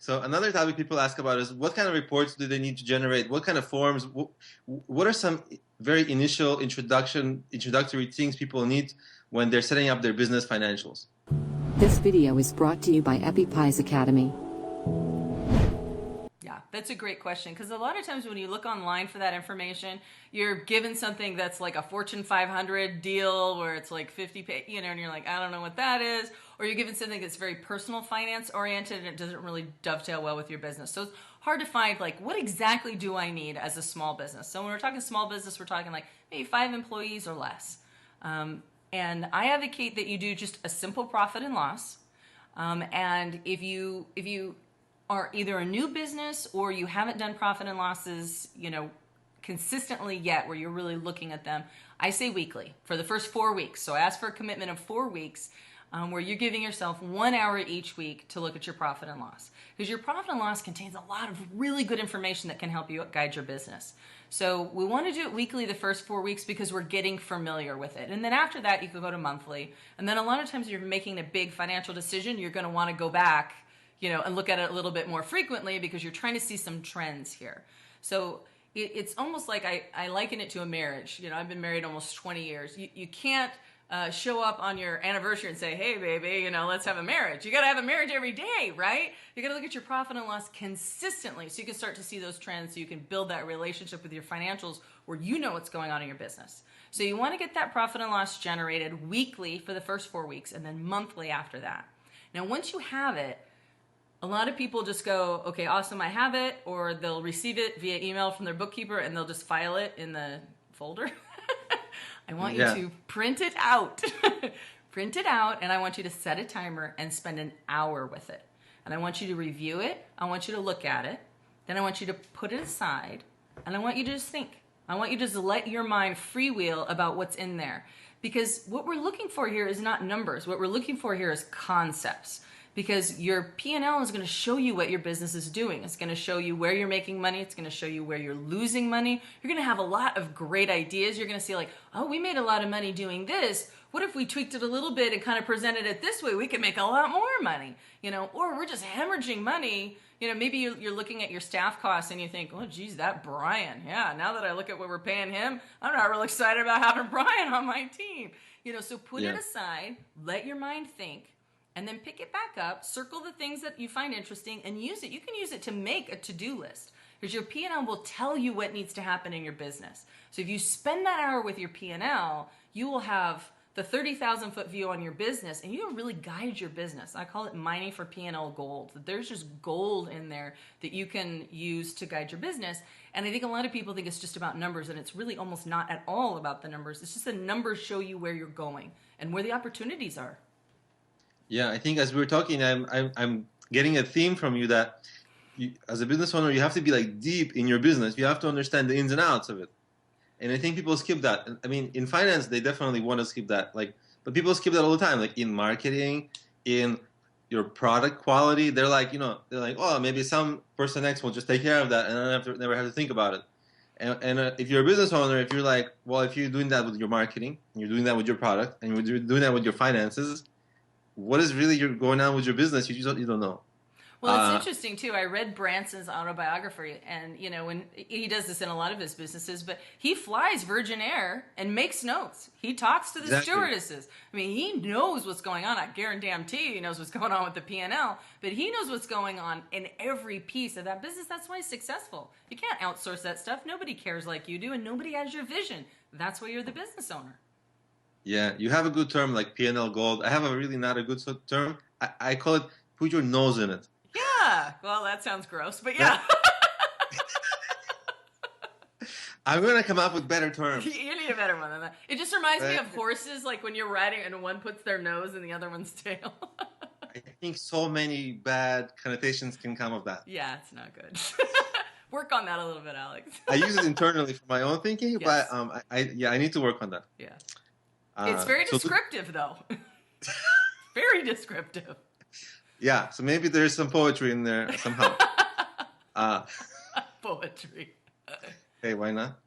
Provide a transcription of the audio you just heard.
So another topic people ask about is what kind of reports do they need to generate? What kind of forms? What are some very initial introductory things people need when they're setting up their business financials? This video is brought to you by EpiPies Academy. Yeah, that's a great question, because a lot of times when you look online for that information, you're given something that's like a Fortune 500 deal where it's like 50 and you're like, I don't know what that is. Or you're given something that's very personal finance oriented and it doesn't really dovetail well with your business. So it's hard to find like, what exactly do I need as a small business? So when we're talking small business, we're talking like maybe 5 employees or less. And I advocate that you do just a simple profit and loss. And if you are either a new business or you haven't done profit and losses, consistently yet, where you're really looking at them, I say weekly for the first 4 weeks. So ask for a commitment of 4 weeks, where you're giving yourself 1 hour each week to look at your profit and loss. Because your profit and loss contains a lot of really good information that can help you guide your business. So we want to do it weekly the first 4 weeks because we're getting familiar with it. And then after that, you can go to monthly. And then a lot of times you're making a big financial decision, you're going to want to go back, and look at it a little bit more frequently because you're trying to see some trends here. So it's almost like I liken it to a marriage. I've been married almost 20 years. You can't show up on your anniversary and say, hey, baby, let's have a marriage. You got to have a marriage every day, right? You got to look at your profit and loss consistently so you can start to see those trends, so you can build that relationship with your financials where you know what's going on in your business. So you want to get that profit and loss generated weekly for the first 4 weeks and then monthly after that. Now, once you have it, a lot of people just go, okay, awesome, I have it, or they'll receive it via email from their bookkeeper and they'll just file it in the folder. I want you to print it out. Print it out, and I want you to set a timer and spend an hour with it. And I want you to review it. I want you to look at it. Then I want you to put it aside, and I want you to just think. I want you to just let your mind freewheel about what's in there. Because what we're looking for here is not numbers. What we're looking for here is concepts. Because your P&L is going to show you what your business is doing. It's going to show you where you're making money. It's going to show you where you're losing money. You're going to have a lot of great ideas. You're going to see like, oh, we made a lot of money doing this. What if we tweaked it a little bit and kind of presented it this way? We could make a lot more money, or we're just hemorrhaging money. Maybe you're looking at your staff costs and you think, oh, geez, that Brian. Yeah, now that I look at what we're paying him, I'm not really excited about having Brian on my team. So put it aside, let your mind think. And then pick it back up, circle the things that you find interesting, and use it. You can use it to make a to-do list, because your P&L will tell you what needs to happen in your business. So if you spend that hour with your P&L, you will have the 30,000-foot view on your business, and you'll really guide your business. I call it mining for P&L gold. There's just gold in there that you can use to guide your business. And I think a lot of people think it's just about numbers, and it's really almost not at all about the numbers. It's just the numbers show you where you're going and where the opportunities are. Yeah, I think as we were talking, I'm getting a theme from you that as a business owner, you have to be like deep in your business. You have to understand the ins and outs of it. And I think people skip that. I mean, in finance, they definitely want to skip that. But people skip that all the time. Like in marketing, in your product quality, they're like, oh, maybe some person X will just take care of that, and I never have to think about it. And if you're a business owner, if you're like, well, if you're doing that with your marketing, and you're doing that with your product, and you're doing that with your finances, what is really going on with your business? You don't know. Well, it's interesting too. I read Branson's autobiography, and when he does this in a lot of his businesses, but he flies Virgin Air and makes notes. He talks to the stewardesses. I mean, he knows what's going on. I guarantee he knows what's going on with the P&L, but he knows what's going on in every piece of that business. That's why he's successful. You can't outsource that stuff. Nobody cares like you do, and nobody has your vision. That's why you're the business owner. Yeah, you have a good term like P&L gold. I have a really not a good term. I call it put your nose in it. Yeah, well, that sounds gross, but yeah. I'm going to come up with better terms. You need a better one than that. It just reminds me of horses, like when you're riding and one puts their nose in the other one's tail. I think so many bad connotations can come of that. Yeah, it's not good. Work on that a little bit, Alex. I use it internally for my own thinking, but I need to work on that. Yeah. It's very descriptive, though. Very descriptive. Yeah, so maybe there's some poetry in there somehow. Poetry. Hey, why not?